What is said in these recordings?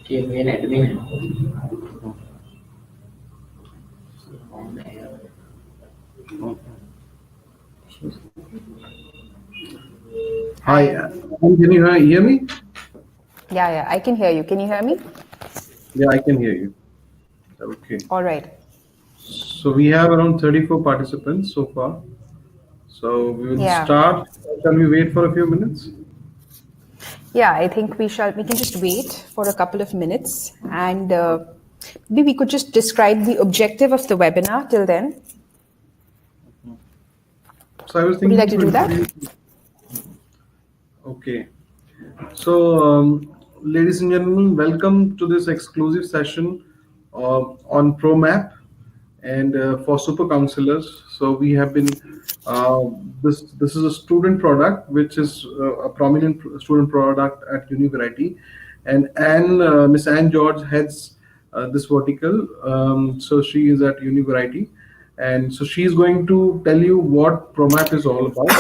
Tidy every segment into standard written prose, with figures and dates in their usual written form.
Chị nghe này được nghe. Hi, can you hear me? Yeah, I can hear you. Can you hear me? Yeah, I can hear you. Okay. All right. So we have around 34 participants so far. So we will Yeah. start. Shall we wait for a few minutes? Yeah, I think we can just wait for a couple of minutes, and maybe we could just describe the objective of the webinar till then. So I was Would you thinking like to do that? Okay. So, ladies and gentlemen, welcome to this exclusive session on Promap and for super counselors. So we have been this is a student product which is a prominent student product at Univariety, and Miss Anne George heads this vertical. So she is at Univariety, and so she is going to tell you what Promap is all about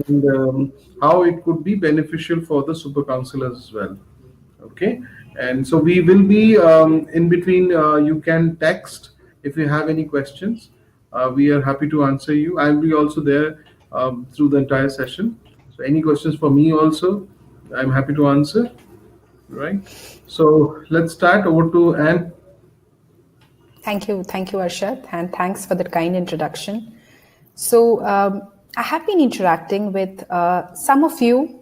and how it could be beneficial for the super counselors as well. Okay, and so we will be in between. You can text if you have any questions. We are happy to answer you. I'll be also there through the entire session. So any questions for me also, I'm happy to answer. Right. So let's start. Over to Anne. Thank you, Arshad, and thanks for that kind introduction. So I have been interacting with some of you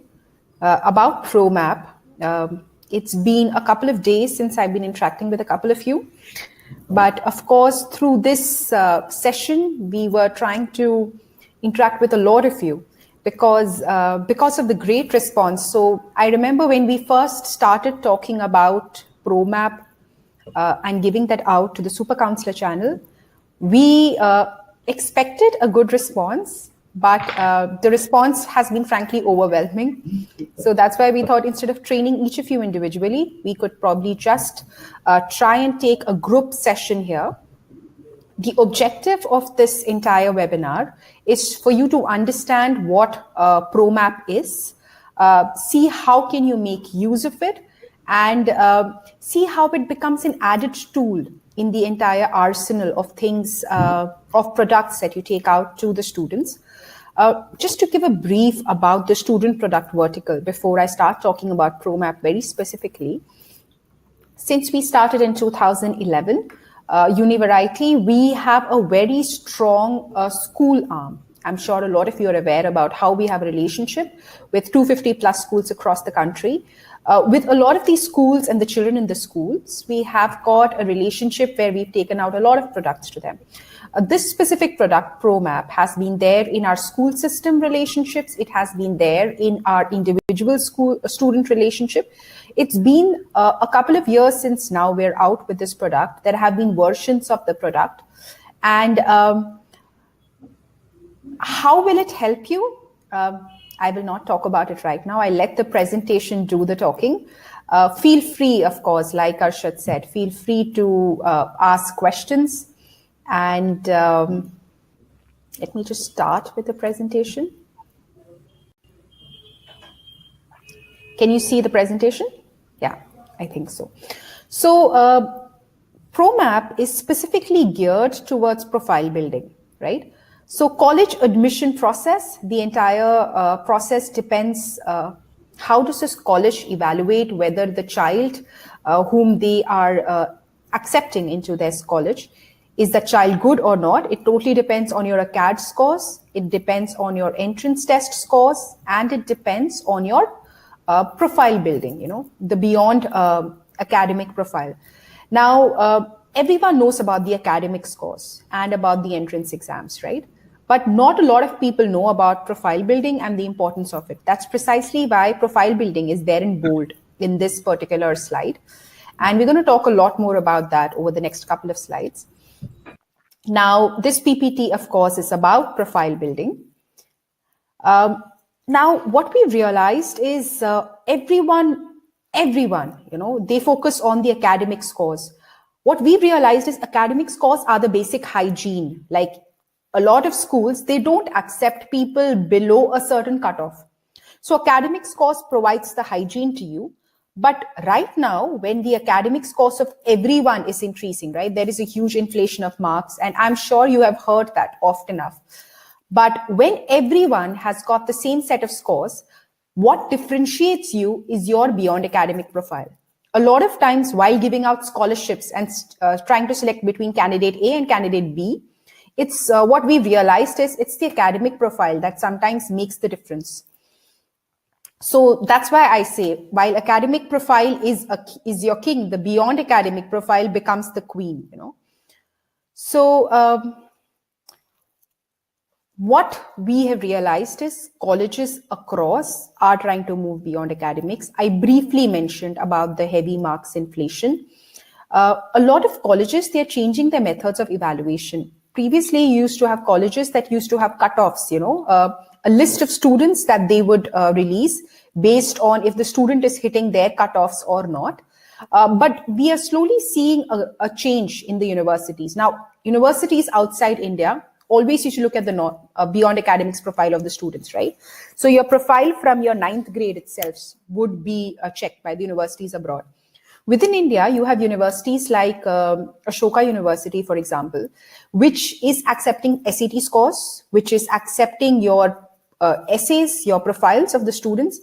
about Promap. It's been a couple of days since I've been interacting with a couple of you. But of course, through this session, we were trying to interact with a lot of you because of the great response. So I remember when we first started talking about Promap and giving that out to the Super Counselor channel, we expected a good response, but the response has been frankly overwhelming. So that's why we thought instead of training each of you individually, we could probably just try and take a group session here. The objective of this entire webinar is for you to understand what Promap is, see how can you make use of it, and see how it becomes an added tool in the entire arsenal of things, of products that you take out to the students. Just to give a brief about the student product vertical before I start talking about Promap very specifically. Since we started in 2011, Univariety, we have a very strong school arm. I'm sure a lot of you are aware about how we have a relationship with 250 plus schools across the country. With a lot of these schools and the children in the schools, we have got a relationship where we've taken out a lot of products to them. This specific product, Promap, has been there in our school system relationships. It has been there in our individual student relationship. It's been a couple of years since now we're out with this product. There have been versions of the product. And how will it help you? I will not talk about it right now. I let the presentation do the talking. Feel free, of course, like Arshad said, feel free to ask questions. And let me just start with the presentation. Can you see the presentation? Yeah, I think so. So Promap is specifically geared towards profile building, right? So college admission process, the entire process depends, how does this college evaluate whether the child whom they are accepting into this college, is the child good or not? It totally depends on your ACAD scores, it depends on your entrance test scores, and it depends on your profile building, the beyond academic profile. Now, everyone knows about the academic scores and about the entrance exams, right? But not a lot of people know about profile building and the importance of it. That's precisely why profile building is there in bold in this particular slide. And we're going to talk a lot more about that over the next couple of slides. Now, this PPT, of course, is about profile building. Now, what we realized is everyone, they focus on the academic scores. What we realized is academic scores are the basic hygiene. Like a lot of schools, they don't accept people below a certain cutoff. So academic scores provides the hygiene to you. But right now, when the academic scores of everyone is increasing, right, there is a huge inflation of marks, and I'm sure you have heard that often enough. But when everyone has got the same set of scores, what differentiates you is your beyond academic profile. A lot of times, while giving out scholarships and trying to select between candidate A and candidate B, it's what we've realized is it's the academic profile that sometimes makes the difference. So that's why I say, while academic profile is your king, the beyond academic profile becomes the queen. So what we have realized is colleges across are trying to move beyond academics. I briefly mentioned about the heavy marks inflation. A lot of colleges, they're changing their methods of evaluation. Previously, you used to have colleges that used to have cutoffs, a list of students that they would release based on if the student is hitting their cutoffs or not. But we are slowly seeing a change in the universities. Now, universities outside India always you should look at the beyond academics profile of the students, right? So your profile from your 9th grade itself would be checked by the universities abroad. Within India, you have universities like Ashoka University, for example, which is accepting SAT scores, which is accepting your essays, your profiles of the students.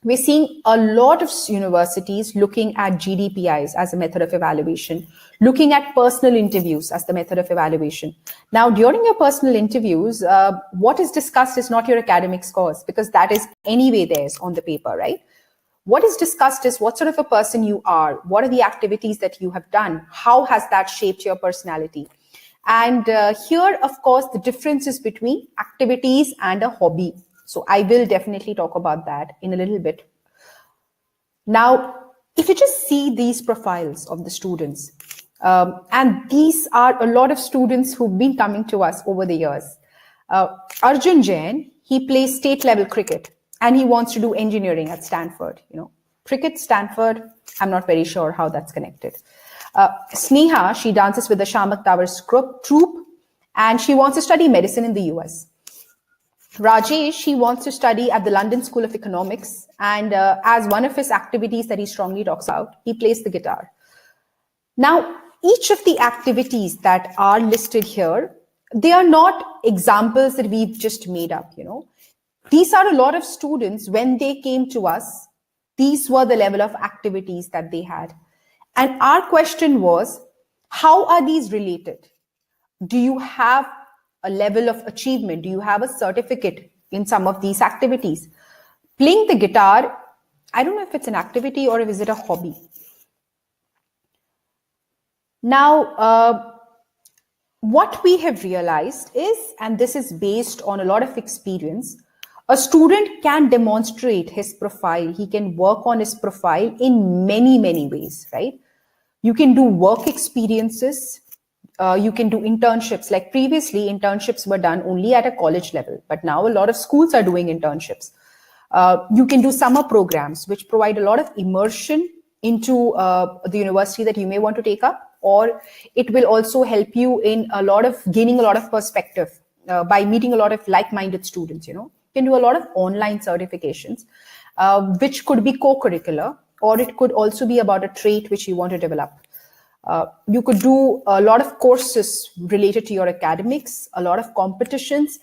We're seeing a lot of universities looking at GDPIs as a method of evaluation, looking at personal interviews as the method of evaluation. Now, during your personal interviews, what is discussed is not your academic scores, because that is anyway theirs on the paper, right? What is discussed is what sort of a person you are, what are the activities that you have done, how has that shaped your personality? And here, of course, the difference is between activities and a hobby. So I will definitely talk about that in a little bit. Now, if you just see these profiles of the students, and these are a lot of students who've been coming to us over the years. Arjun Jain, he plays state level cricket and he wants to do engineering at Stanford. Cricket, Stanford, I'm not very sure how that's connected. Sneha, she dances with the Shamak Towers troupe and she wants to study medicine in the US. Rajesh, he wants to study at the London School of Economics, and as one of his activities that he strongly talks about, he plays the guitar. Now, each of the activities that are listed here, they are not examples that we've just made up, These are a lot of students, when they came to us, these were the level of activities that they had. And our question was, how are these related? Do you have a level of achievement? Do you have a certificate in some of these activities? Playing the guitar, I don't know if it's an activity or is it a hobby. Now, what we have realized is, and this is based on a lot of experience, a student can demonstrate his profile. He can work on his profile in many, many ways, right? You can do work experiences. You can do internships. Like previously, internships were done only at a college level, but now a lot of schools are doing internships. You can do summer programs, which provide a lot of immersion into the university that you may want to take up, or it will also help you in gaining a lot of perspective by meeting a lot of like-minded students. You can do a lot of online certifications, which could be co-curricular, or it could also be about a trait which you want to develop. You could do a lot of courses related to your academics, a lot of competitions.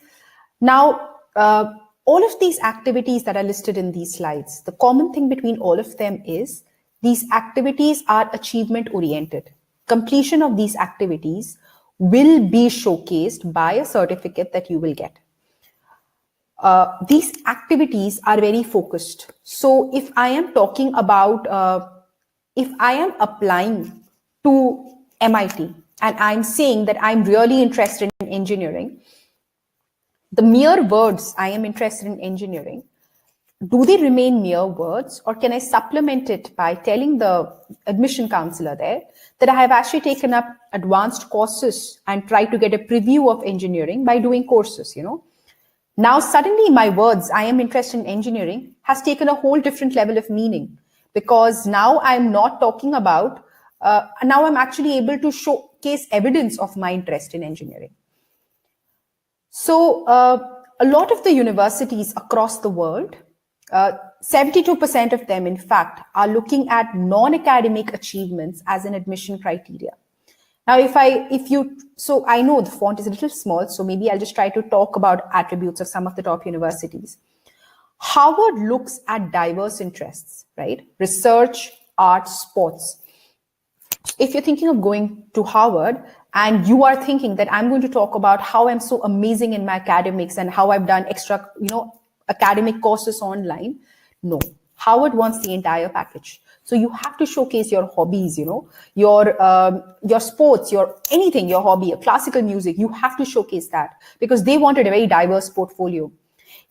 Now, all of these activities that are listed in these slides, the common thing between all of them is these activities are achievement oriented. Completion of these activities will be showcased by a certificate that you will get. These activities are very focused. So if I am talking about, if I am applying to MIT and I'm saying that I'm really interested in engineering, the mere words I am interested in engineering, do they remain mere words, or can I supplement it by telling the admission counselor there that I have actually taken up advanced courses and try to get a preview of engineering by doing courses, Now suddenly my words, I am interested in engineering, has taken a whole different level of meaning, because now I'm not talking about, now I'm actually able to showcase evidence of my interest in engineering. So a lot of the universities across the world, 72% of them, in fact, are looking at non-academic achievements as an admission criteria. Now, so I know the font is a little small, so maybe I'll just try to talk about attributes of some of the top universities. Harvard looks at diverse interests, right? Research, arts, sports. If you're thinking of going to Harvard and you are thinking that I'm going to talk about how I'm so amazing in my academics and how I've done extra, academic courses online, no. Harvard wants the entire package. So you have to showcase your hobbies, your sports, your anything, your hobby, your classical music. You have to showcase that because they wanted a very diverse portfolio.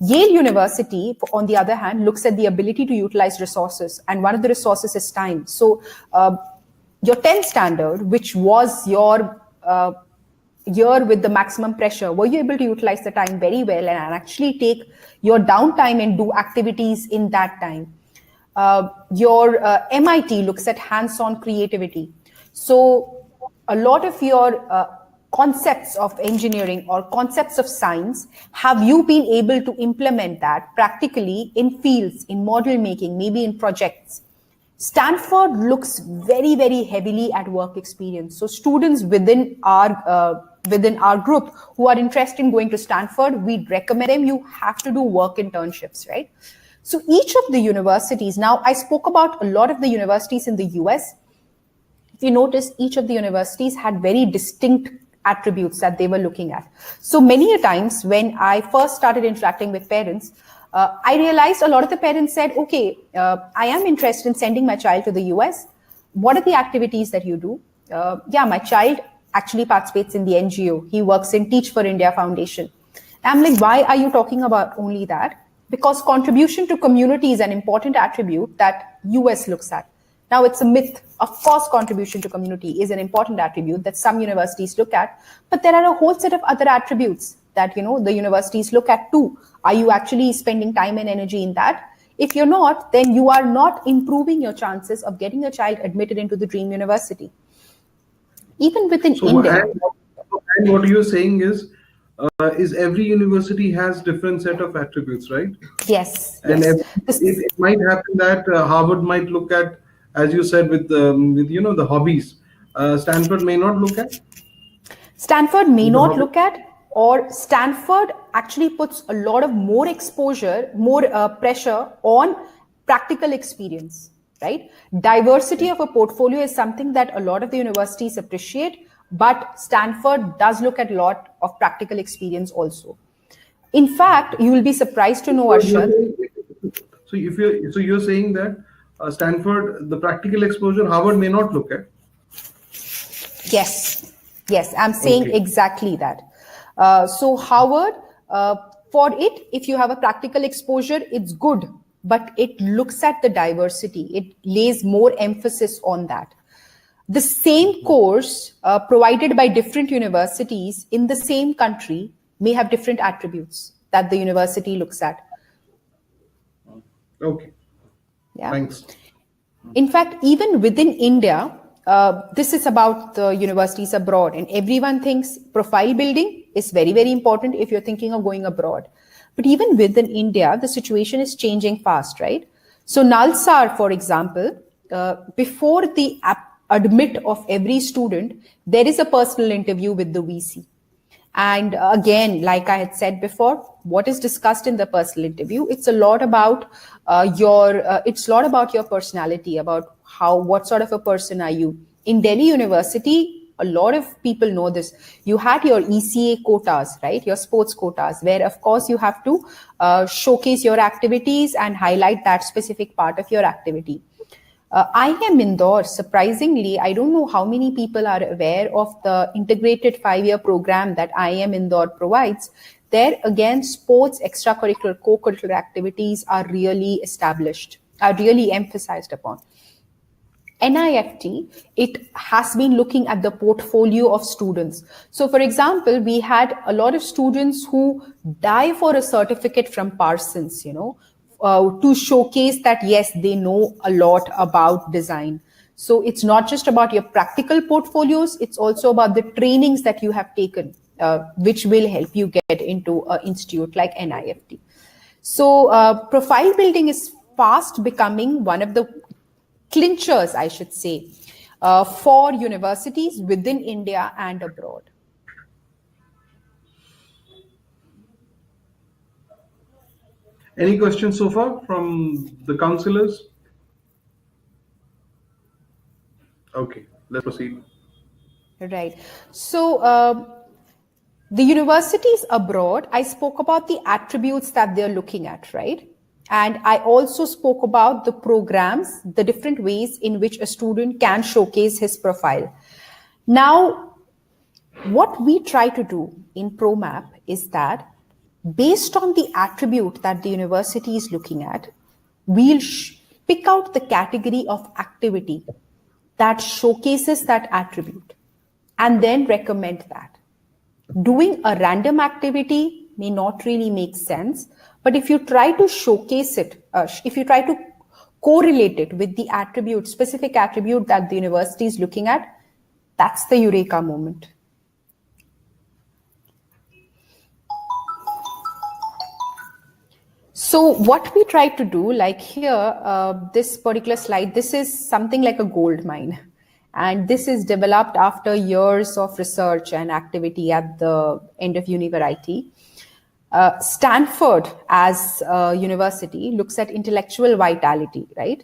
Yale University, on the other hand, looks at the ability to utilize resources, and one of the resources is time. So your 10th standard, which was your year with the maximum pressure, were you able to utilize the time very well and actually take your downtime and do activities in that time? Your MIT looks at hands-on creativity. So a lot of your concepts of engineering or concepts of science, have you been able to implement that practically in fields, in model making, maybe in projects? Stanford looks very, very heavily at work experience. So students within our group who are interested in going to Stanford, we'd recommend them, you have to do work internships, right? So each of the universities, now I spoke about a lot of the universities in the US. If you notice, each of the universities had very distinct attributes that they were looking at. So many a times when I first started interacting with parents, I realized a lot of the parents said, okay, I am interested in sending my child to the US. What are the activities that you do? Yeah, my child actually participates in the NGO. He works in Teach for India Foundation. I'm like, why are you talking about only that? Because contribution to community is an important attribute that US looks at. Now, it's a myth. Of course, contribution to community is an important attribute that some universities look at, but there are a whole set of other attributes that the universities look at too. Are you actually spending time and energy in that? If you're not, then you are not improving your chances of getting your child admitted into the dream university. Even within India. And what you're saying is every university has different set of attributes, right? Yes. And Yes. it might happen that Harvard might look at, as you said, with the hobbies. Stanford may not look at. Stanford may not look at, or Stanford actually puts a lot of more exposure, more pressure on practical experience, right? Diversity of a portfolio is something that a lot of the universities appreciate, but Stanford does look at a lot of practical experience also. In fact, you will be surprised to know, Arshad. So you're saying that Stanford, the practical exposure, Harvard may not look at. Yes, I'm saying exactly that. So Harvard, for it, if you have a practical exposure, it's good, but it looks at the diversity. It lays more emphasis on that. The same course provided by different universities in the same country may have different attributes that the university looks at. Okay. Yeah. Thanks. In fact, even within India, this is about the universities abroad, and everyone thinks profile building is very, very important if you're thinking of going abroad. But even within India, the situation is changing fast, right? So Nalsar, for example, before the admit of every student, there is a personal interview with the VC. And again, like I had said before, what is discussed in the personal interview, it's a lot about your personality, about what sort of a person are you. In Delhi University, a lot of people know this. You had your ECA quotas, right? Your sports quotas, where of course you have to showcase your activities and highlight that specific part of your activity. IIM Indore, surprisingly, I don't know how many people are aware of the integrated 5-year program that IIM Indore provides. There, again, sports, extracurricular, co-curricular activities are really established, are really emphasized upon. NIFT, it has been looking at the portfolio of students. So, for example, we had a lot of students who die for a certificate from Parsons, to showcase that, yes, they know a lot about design. So it's not just about your practical portfolios, it's also about the trainings that you have taken, which will help you get into an institute like NIFT. So profile building is fast becoming one of the clinchers, I should say, for universities within India and abroad. Any questions so far from the counselors? Okay, let's proceed. Right. So, the universities abroad, I spoke about the attributes that they're looking at, right? And I also spoke about the programs, the different ways in which a student can showcase his profile. Now, what we try to do in Promap is that based on the attribute that the university is looking at, we'll pick out the category of activity that showcases that attribute and then recommend that. Doing a random activity may not really make sense, but if you try to showcase it, if you try to correlate it with the attribute, specific attribute that the university is looking at, that's the eureka moment. So what we try to do, like here, this particular slide, this is something like a gold mine. And this is developed after years of research and activity at the end of Univariety. Stanford as a university looks at intellectual vitality, right?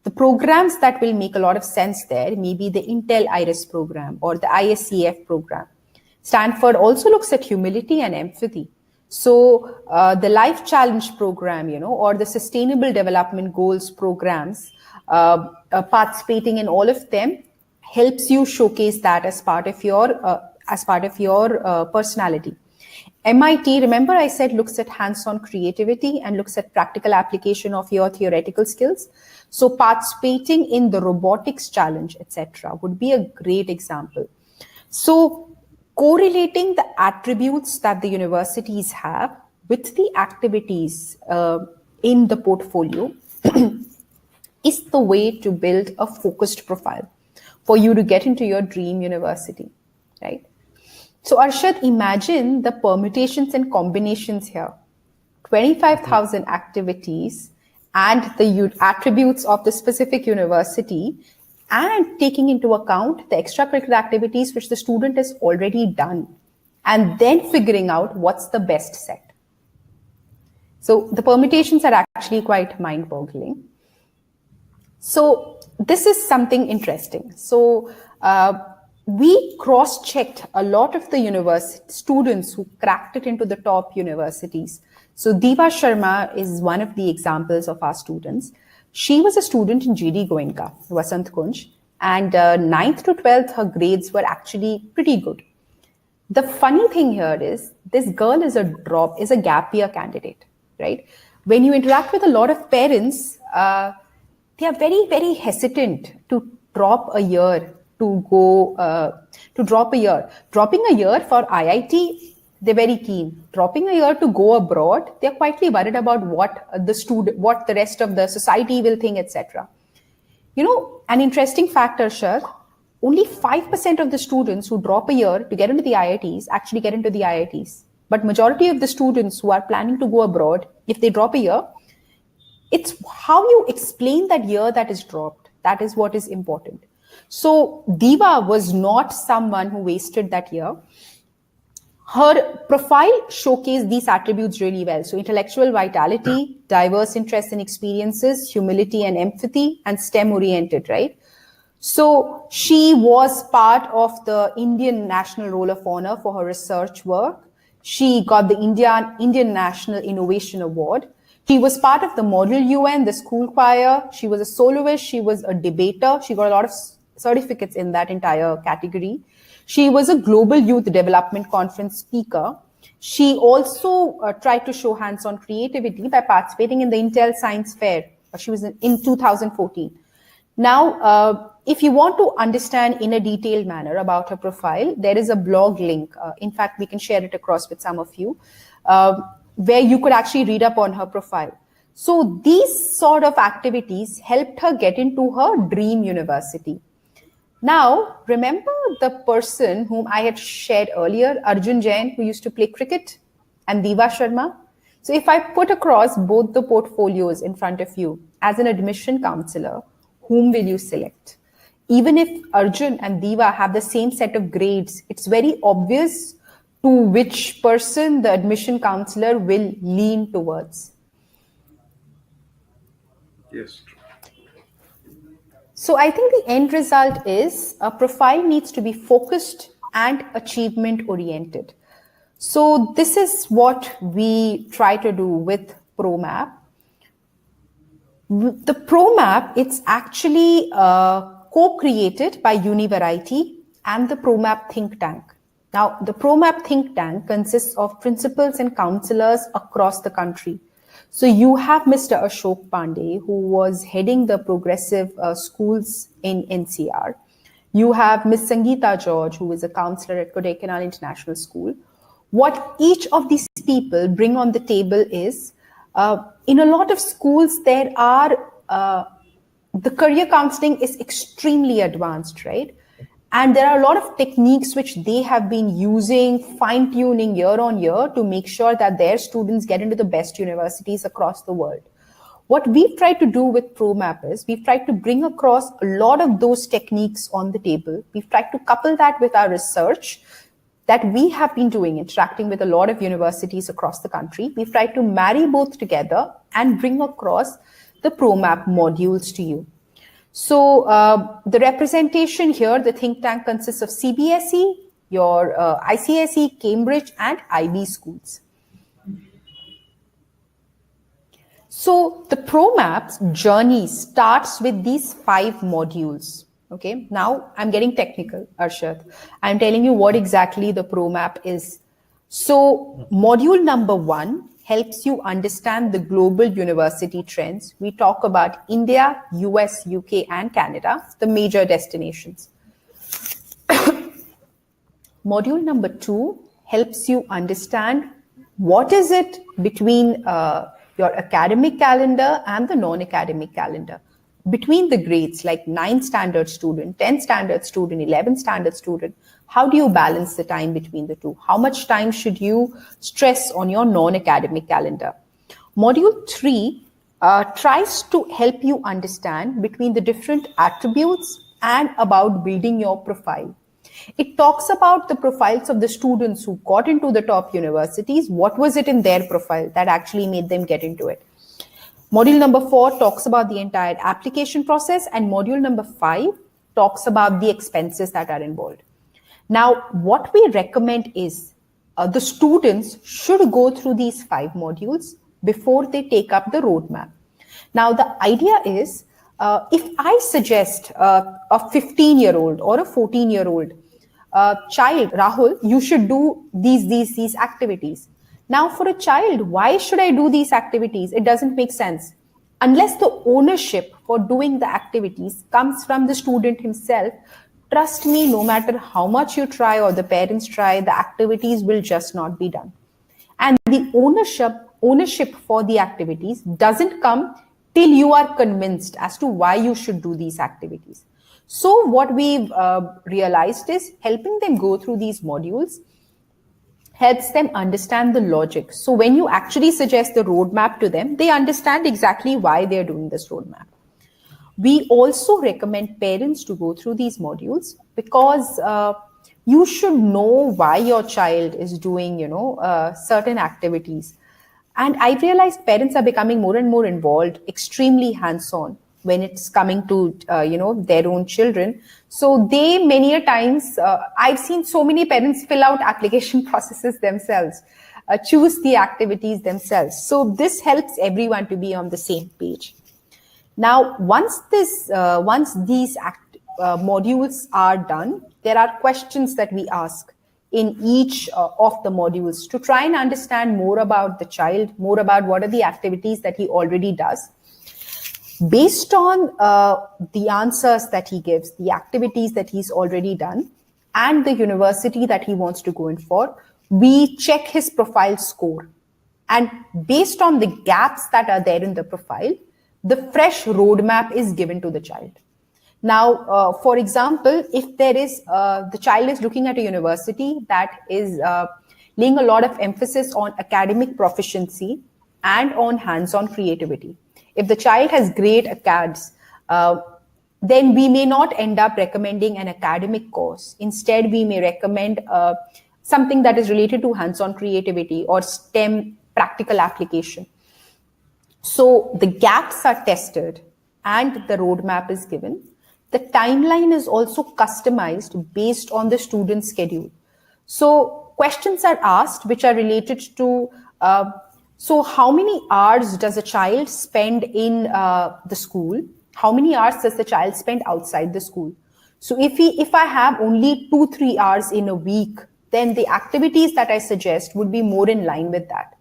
The programs that will make a lot of sense there may be the Intel Iris program or the ISCF program. Stanford also looks at humility and empathy. So the Life Challenge program, or the Sustainable Development Goals programs, participating in all of them helps you showcase that as part of your personality. MIT, remember I said, looks at hands-on creativity and looks at practical application of your theoretical skills. So participating in the robotics challenge, etc., would be a great example. So correlating the attributes that the universities have with the activities in the portfolio is the way to build a focused profile for you to get into your dream university, right? So Arshad, imagine the permutations and combinations here. 25,000 activities and the attributes of the specific university, and taking into account the extracurricular activities which the student has already done, and then figuring out what's the best set. So the permutations are actually quite mind-boggling. So this is something interesting. So we cross-checked a lot of the students who cracked it into the top universities. So Diva Sharma is one of the examples of our students. She was a student in GD Goenka, Vasant Kunj, and 9th to 12th, her grades were actually pretty good. The funny thing here is this girl is a gap year candidate, right? When you interact with a lot of parents, they are very, very hesitant to drop a year Dropping a year for IIT, they're very keen. Dropping a year to go abroad, they're quietly worried about what the rest of the society will think, etc. An interesting factor, Shar, only 5% of the students who drop a year to get into the IITs actually get into the IITs. But majority of the students who are planning to go abroad, if they drop a year, it's how you explain that year that is dropped. That is what is important. So Diva was not someone who wasted that year. Her profile showcased these attributes really well. So intellectual vitality, diverse interests and experiences, humility and empathy, and STEM oriented, right? So she was part of the Indian National Roll of Honor for her research work. She got the Indian National Innovation Award. She was part of the Model UN, the school choir. She was a soloist. She was a debater. She got a lot of certificates in that entire category. She was a Global Youth Development Conference speaker. She also tried to show hands-on creativity by participating in the Intel Science Fair. She was in 2014. Now, if you want to understand in a detailed manner about her profile, there is a blog link. In fact, we can share it across with some of you, where you could actually read up on her profile. So these sort of activities helped her get into her dream university. Now, remember the person whom I had shared earlier, Arjun Jain, who used to play cricket, and Diva Sharma? So if I put across both the portfolios in front of you as an admission counselor, whom will you select? Even if Arjun and Diva have the same set of grades, it's very obvious to which person the admission counselor will lean towards. Yes, true. So I think the end result is a profile needs to be focused and achievement oriented. So this is what we try to do with Promap. The Promap, it's actually co-created by Univariety and the Promap think tank. Now, the Promap think tank consists of principals and counselors across the country. So you have Mr. Ashok Pandey, who was heading the progressive schools in NCR. You have Ms. Sangeeta George, who is a counselor at Kodaikanal International School. What each of these people bring on the table is, in a lot of schools, there are, the career counseling is extremely advanced, right? And there are a lot of techniques which they have been using, fine-tuning year on year to make sure that their students get into the best universities across the world. What we've tried to do with Promap is we've tried to bring across a lot of those techniques on the table. We've tried to couple that with our research that we have been doing, interacting with a lot of universities across the country. We've tried to marry both together and bring across the Promap modules to you. So the representation here, the think tank consists of CBSE, your ICSE, Cambridge, and IB schools. So the Promap's journey starts with these 5 modules. Okay, now I'm getting technical, Arshad. I'm telling you what exactly the Promap is. So module number 1 helps you understand the global university trends. We talk about India, US, UK, and Canada, the major destinations. Module number 2 helps you understand what is it between your academic calendar and the non-academic calendar. Between the grades, like 9 standard student, 10 standard student, 11 standard student, how do you balance the time between the two? How much time should you stress on your non-academic calendar? Module 3 tries to help you understand between the different attributes and about building your profile. It talks about the profiles of the students who got into the top universities. What was it in their profile that actually made them get into it? Module number 4 talks about the entire application process, and module number 5 talks about the expenses that are involved. Now, what we recommend is the students should go through these 5 modules before they take up the roadmap. Now, the idea is, if I suggest a 15-year-old or a 14-year-old child, Rahul, you should do these activities. Now, for a child, why should I do these activities? It doesn't make sense. Unless the ownership for doing the activities comes from the student himself, trust me, no matter how much you try or the parents try, the activities will just not be done. And the ownership for the activities doesn't come till you are convinced as to why you should do these activities. So what we've realized is helping them go through these modules helps them understand the logic. So when you actually suggest the roadmap to them, they understand exactly why they're doing this roadmap. We also recommend parents to go through these modules because you should know why your child is doing, certain activities. And I realized parents are becoming more and more involved, extremely hands-on when it's coming to, their own children. So they, many a times, I've seen so many parents fill out application processes themselves, choose the activities themselves. So this helps everyone to be on the same page. Now, once these modules are done, there are questions that we ask in each of the modules to try and understand more about the child, more about what are the activities that he already does. Based on the answers that he gives, the activities that he's already done, and the university that he wants to go in for, we check his profile score. And based on the gaps that are there in the profile, the fresh roadmap is given to the child. Now, for example, if there is, the child is looking at a university that is laying a lot of emphasis on academic proficiency, and on hands-on creativity. If the child has great acads, then we may not end up recommending an academic course. Instead, we may recommend something that is related to hands-on creativity or STEM practical application. So the gaps are tested and the roadmap is given. The timeline is also customized based on the student's schedule. So questions are asked which are related to so how many hours does a child spend in the school? How many hours does the child spend outside the school? So if I have only 2-3 hours in a week, then the activities that I suggest would be more in line with that.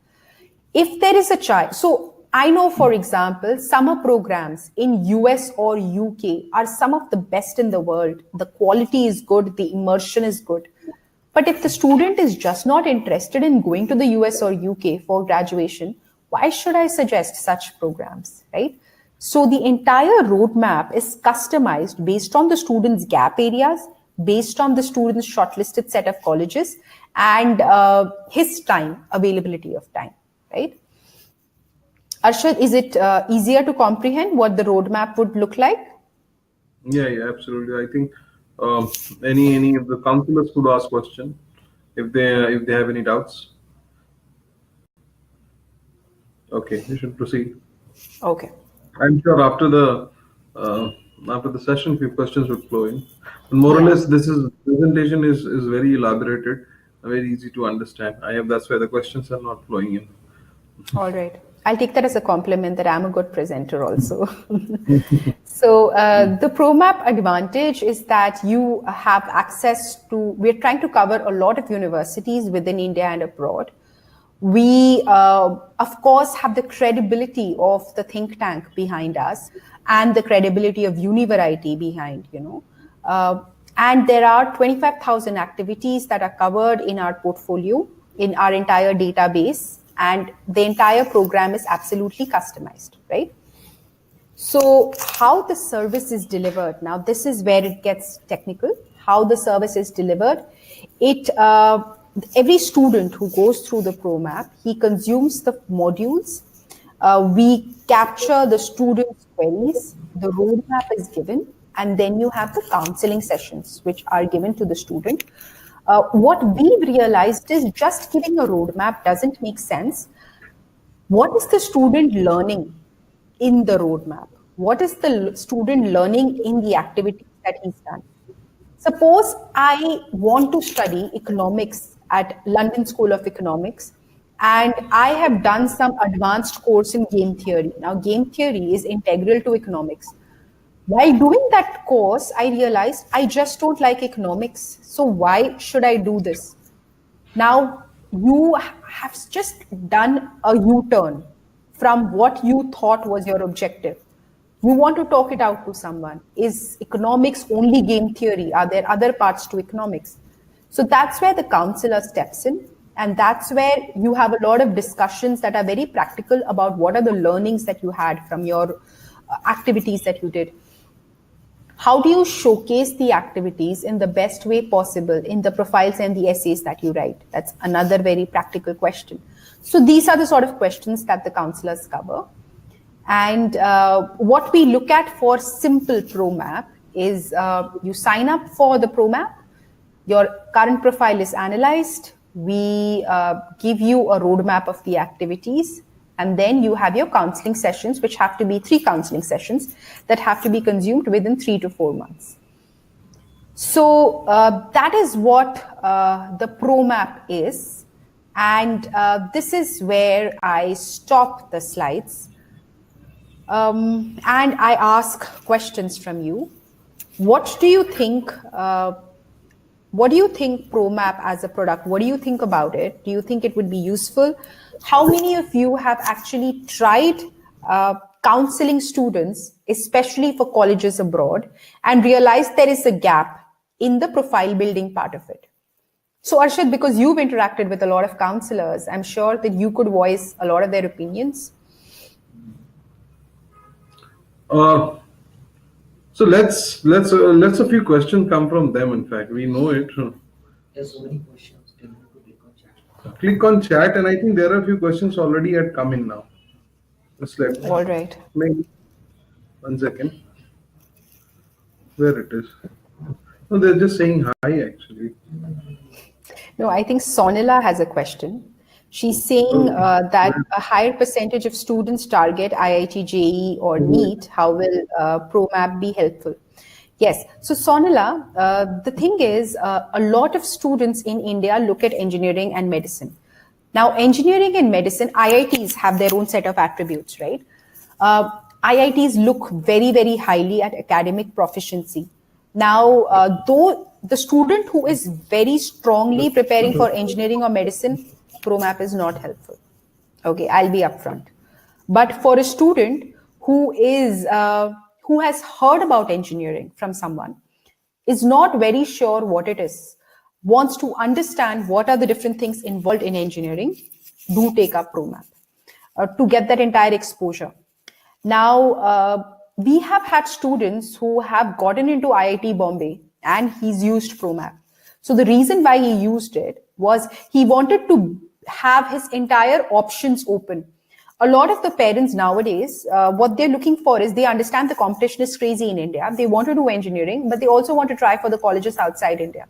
If there is a child, so I know, for example, summer programs in US or UK are some of the best in the world. The quality is good, the immersion is good. But if the student is just not interested in going to the US or UK for graduation, why should I suggest such programs, right? So the entire roadmap is customized based on the student's gap areas, based on the student's shortlisted set of colleges, and his time, availability of time, right? Arshad, is it easier to comprehend what the roadmap would look like? Yeah, absolutely. I think any of the counselors could ask question if they have any doubts. Okay, you should proceed. Okay. I'm sure uh, after the session, few questions would flow in. But more or Yeah. less, this is presentation is very elaborated, very easy to understand. I have That's why the questions are not flowing in. All right. I'll take that as a compliment that I'm a good presenter also. So the Promap advantage is that you have access to, we're trying to cover a lot of universities within India and abroad. We, of course, have the credibility of the think tank behind us and the credibility of Univariety behind, and there are 25,000 activities that are covered in our portfolio, in our entire database, and the entire program is absolutely customized, right? So how the service is delivered, now this is where it gets technical. How the service is delivered, every student who goes through the Promap, he consumes the modules. We capture the student's queries, the roadmap is given, and then you have the counseling sessions which are given to the student. What we've realized is just giving a roadmap doesn't make sense. What is the student learning in the roadmap? What is the student learning in the activities that he's done? Suppose I want to study economics at London School of Economics, and I have done some advanced course in game theory. Now, game theory is integral to economics. While doing that course, I realized I just don't like economics. So why should I do this? Now, you have just done a U-turn from what you thought was your objective. You want to talk it out to someone. Is economics only game theory? Are there other parts to economics? So that's where the counselor steps in. And that's where you have a lot of discussions that are very practical about what are the learnings that you had from your activities that you did. How do you showcase the activities in the best way possible in the profiles and the essays that you write? That's another very practical question. So these are the sort of questions that the counselors cover. And what we look at for simple Promap is you sign up for the Promap, your current profile is analyzed, we give you a roadmap of the activities, and then you have your counseling sessions, which have to be 3 counseling sessions that have to be consumed within 3 to 4 months. So that is what the Promap is. And this is where I stop the slides. And I ask questions from you. What do you think? What do you think Promap as a product? What do you think about it? Do you think it would be useful? How many of you have actually tried counseling students, especially for colleges abroad, and realized there is a gap in the profile building part of it? So Arshad, because you've interacted with a lot of counselors, I'm sure that you could voice a lot of their opinions. So let's a few questions come from them. In fact, we know it. There's so many questions. Tell them to click on chat. Click on chat, and I think there are a few questions already had come in now. Just let me, All right. maybe 1 second. Where it is? No, they're just saying hi actually. No, I think Sonila has a question. She's saying Oh, that where? a higher percentage of students target IIT, JEE, or NEET. How will ProMap be helpful? Yes. So, Sonila, the thing is, a lot of students in India look at engineering and medicine. Now, engineering and medicine, IITs have their own set of attributes, right? Uh, IITs look very, very highly at academic proficiency. Now, though the student who is very strongly preparing for engineering or medicine, ProMap is not helpful. Okay, I'll be upfront. But for a student who has heard about engineering from someone, is not very sure what it is, wants to understand what are the different things involved in engineering, do take up ProMap to get that entire exposure. Now, we have had students who have gotten into IIT Bombay and he's used ProMap. So the reason why he used it was he wanted to have his entire options open. A lot of the parents nowadays, what they're looking for is they understand the competition is crazy in India. They want to do engineering, but they also want to try for the colleges outside India.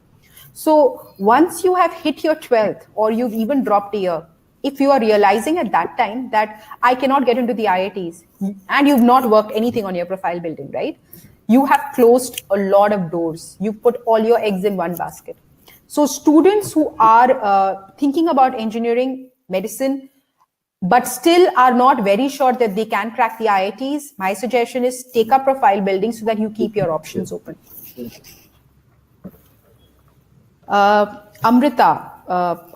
So once you have hit your 12th or you've even dropped a year, if you are realizing at that time that I cannot get into the IITs and you've not worked anything on your profile building, right? You have closed a lot of doors. You put all your eggs in one basket. So students who are thinking about engineering, medicine, but still are not very sure that they can crack the IITs, my suggestion is take up profile building so that you keep your options open. Amrita,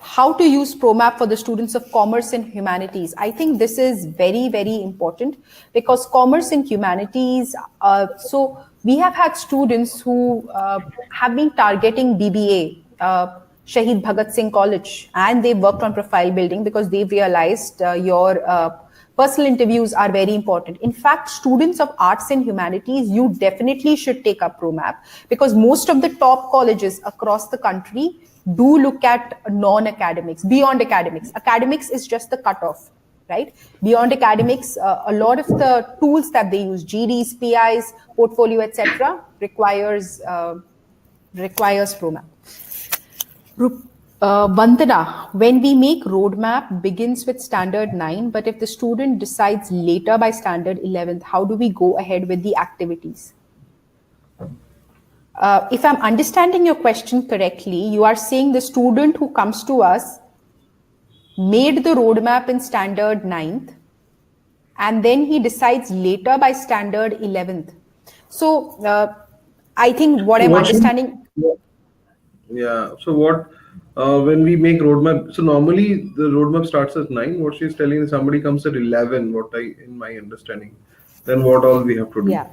how to use ProMap for the students of commerce and humanities? I think this is very, very important because commerce and humanities, so we have had students who have been targeting BBA, Shahid Bhagat Singh College, and they worked on profile building because they've realized your personal interviews are very important. In fact, students of arts and humanities, you definitely should take up ProMap because most of the top colleges across the country do look at non-academics, beyond academics. Academics is just the cutoff, right? Beyond academics, a lot of the tools that they use, GDs, PIs, portfolio, etc., requires ProMap. Vandana, when we make roadmap begins with standard 9, but if the student decides later by standard 11th, how do we go ahead with the activities? If I'm understanding your question correctly, you are saying the student who comes to us made the roadmap in standard 9th, and then he decides later by standard 11th. So I think what So I'm what should, understanding. yeah. So what, when we make roadmap, so normally the roadmap starts at 9. What she's telling is somebody comes at 11, what I, in my understanding. Then what all we have to do? Yeah.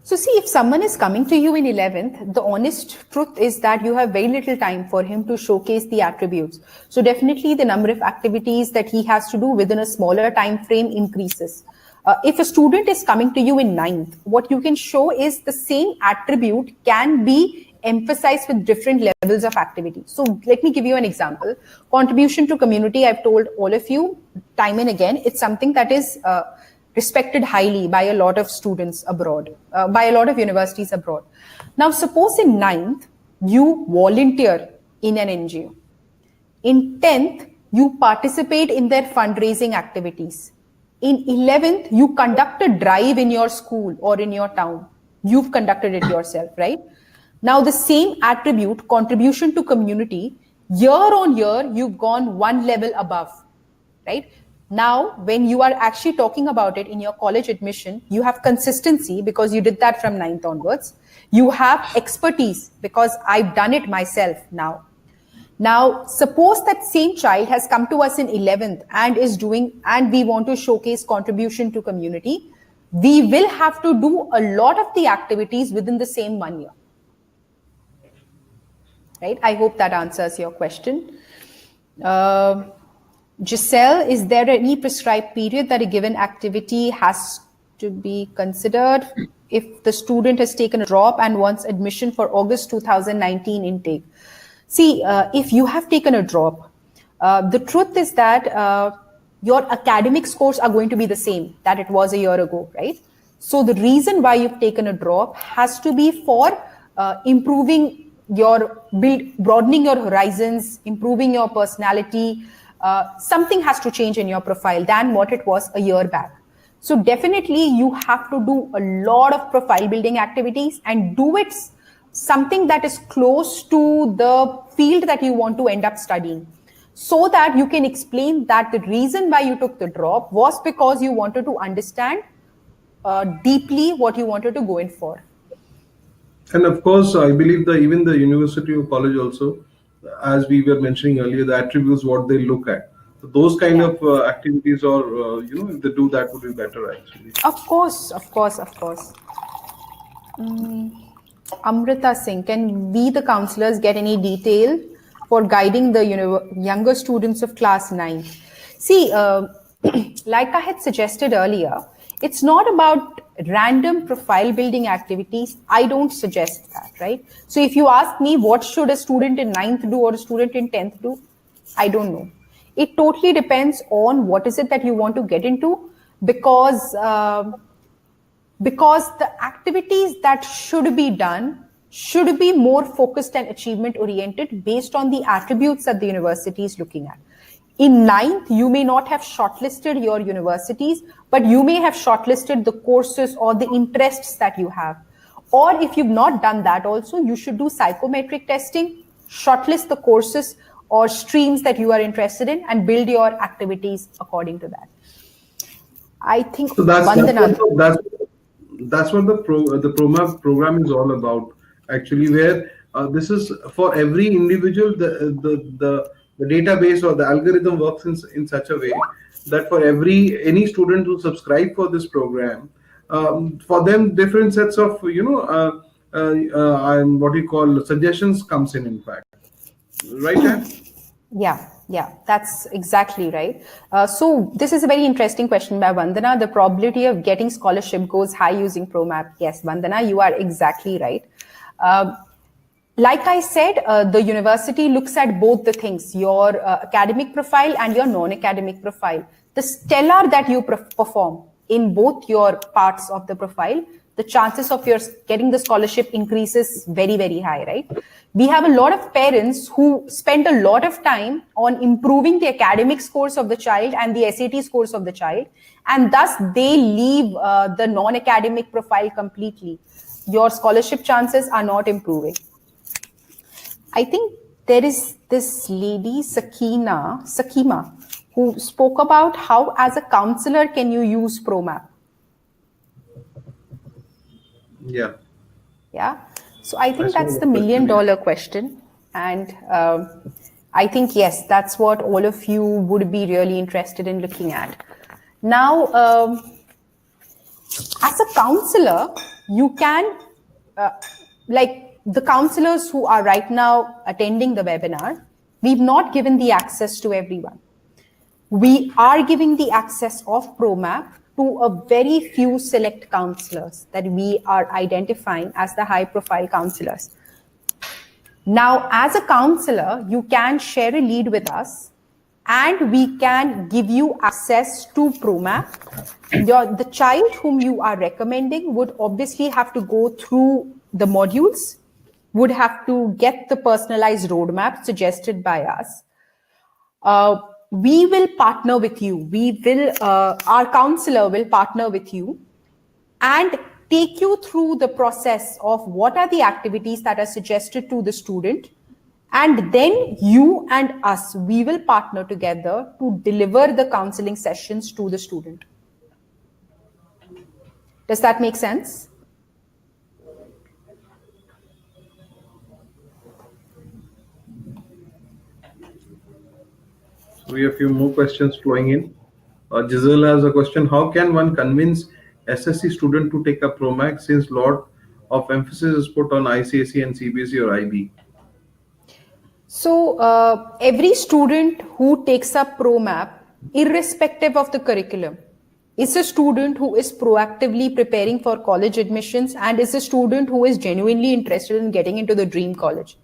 So see, if someone is coming to you in 11th, the honest truth is that you have very little time for him to showcase the attributes. So definitely the number of activities that he has to do within a smaller time frame increases. If a student is coming to you in 9th, what you can show is the same attribute can be emphasized with different levels of activity. So let me give you an example. Contribution to community, I've told all of you time and again, it's something that is respected highly by a lot of students abroad, by a lot of universities abroad. Now, suppose in 9th, you volunteer in an NGO. In 10th, you participate in their fundraising activities. In 11th, you conduct a drive in your school or in your town. You've conducted it yourself, right? Now, the same attribute, contribution to community, year on year, you've gone one level above, right? Now, when you are actually talking about it in your college admission, you have consistency because you did that from 9th onwards. You have expertise because I've done it myself now. Now, suppose that same child has come to us in 11th and is doing, and we want to showcase contribution to community. We will have to do a lot of the activities within the same 1 year. Right? I hope that answers your question. Giselle, is there any prescribed period that a given activity has to be considered if the student has taken a drop and wants admission for August 2019 intake? See, if you have taken a drop, the truth is that your academic scores are going to be the same that it was a year ago, right? So the reason why you've taken a drop has to be for improving broadening your horizons, improving your personality. Something has to change in your profile than what it was a year back. So definitely you have to do a lot of profile building activities and do it something that is close to the field that you want to end up studying, so that you can explain that the reason why you took the drop was because you wanted to understand deeply what you wanted to go in for. And of course, I believe that even the university or college also, as we were mentioning earlier, the attributes what they look at. So those kind Yeah. of activities, or if they do that, would be better actually. Of course, of course, of course. Amrita Singh, can we, the counselors, get any detail for guiding the younger students of class 9? See, like I had suggested earlier, it's not about random profile building activities. I don't suggest that, right? So if you ask me what should a student in 9th do or a student in 10th do, I don't know. It totally depends on what is it that you want to get into, because the activities that should be done should be more focused and achievement oriented based on the attributes that the university is looking at. In 9th, you may not have shortlisted your universities, but you may have shortlisted the courses or the interests that you have. Or if you've not done that also, you should do psychometric testing, shortlist the courses or streams that you are interested in, and build your activities according to that. I think So that's Vandana. that's what the Promap program is all about. Actually, where this is for every individual, the database or the algorithm works in such a way that for any student who subscribe for this program, for them different sets of what you call suggestions comes in fact, right, Anne? Yeah, that's exactly right. So this is a very interesting question by Vandana. The probability of getting scholarship goes high using Promap. Yes, Vandana, you are exactly right. Like I said, the university looks at both the things, your academic profile and your non-academic profile. The stellar that you perform in both your parts of the profile, the chances of your getting the scholarship increases very, very high, right? We have a lot of parents who spend a lot of time on improving the academic scores of the child and the SAT scores of the child, and thus they leave the non-academic profile completely. Your scholarship chances are not improving. I think there is this lady, Sakima, who spoke about how, as a counselor, can you use Promap? Yeah. Yeah. So I I think saw that's the the question. Yeah. $1 million question. And I think, yes, that's what all of you would be really interested in looking at. Now, as a counselor, you can, like the counselors who are right now attending the webinar, we've not given the access to everyone. We are giving the access of Promap to a very few select counselors that we are identifying as the high profile counselors. Now, as a counselor, you can share a lead with us and we can give you access to Promap. The child whom you are recommending would obviously have to go through the modules, would have to get the personalized roadmap suggested by us. We will partner with you. Our counselor will partner with you and take you through the process of what are the activities that are suggested to the student. And then you and us, we will partner together to deliver the counseling sessions to the student. Does that make sense? So we have a few more questions flowing in. Giselle has a question: how can one convince SSC student to take a Promax since lot of emphasis is put on ICSE and CBSE or IB? So every student who takes up Promap, irrespective of the curriculum, is a student who is proactively preparing for college admissions and is a student who is genuinely interested in getting into the dream college.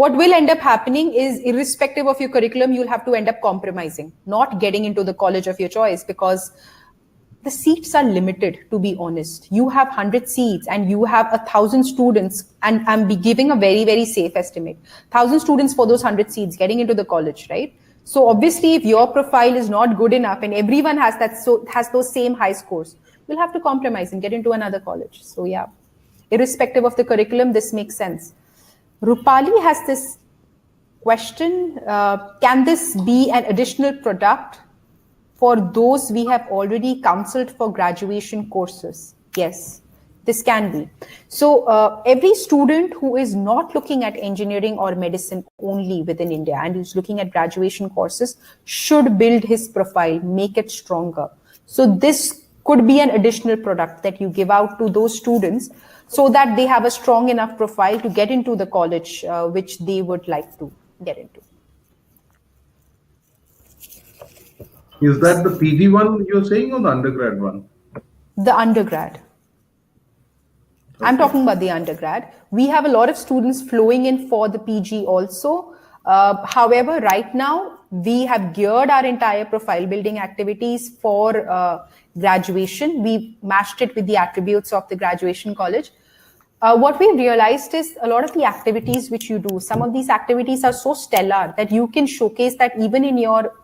what will end up happening is, irrespective of your curriculum, you'll have to end up compromising, not getting into the college of your choice, because the seats are limited, to be honest. You have 100 seats and you have 1,000 students, and I'm giving a very, very safe estimate. 1,000 students for those 100 seats getting into the college, right? So obviously, if your profile is not good enough and everyone has has those same high scores, you'll have to compromise and get into another college. So yeah, irrespective of the curriculum, this makes sense. Rupali has this question, can this be an additional product for those we have already counseled for graduation courses? Yes, this can be. So every student who is not looking at engineering or medicine only within India and who's looking at graduation courses should build his profile, make it stronger. So this could be an additional product that you give out to those students so that they have a strong enough profile to get into the college which they would like to get into. Is that the PG one you're saying or the undergrad one? The undergrad. I'm talking about the undergrad. We have a lot of students flowing in for the PG also. However, right now, we have geared our entire profile building activities for graduation. We matched it with the attributes of the graduation college. What we realized is a lot of the activities which you do, some of these activities are so stellar that you can showcase that even in your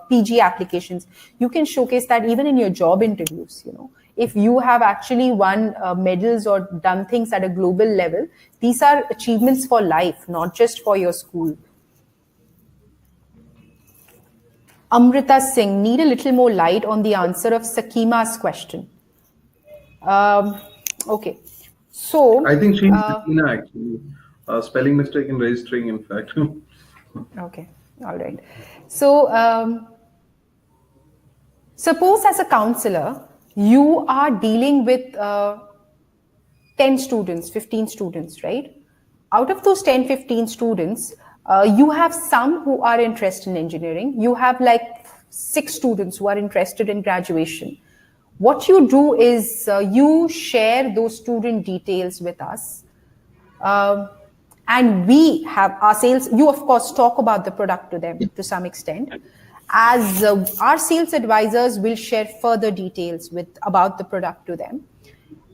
PG applications. You can showcase that even in your job interviews, If you have actually won medals or done things at a global level, these are achievements for life, not just for your school. Amrita Singh, need a little more light on the answer of Sakima's question. Okay. So I think she's Sakina actually. Spelling mistake in registering, in fact. Okay. All right. So suppose as a counselor, you are dealing with 10 students, 15 students, right? Out of those 10, 15 students, you have some who are interested in engineering. You have like 6 students who are interested in graduation. What you do is you share those student details with us. And we have our sales, you of course talk about the product to them to some extent. As our sales advisors will share further details about the product to them.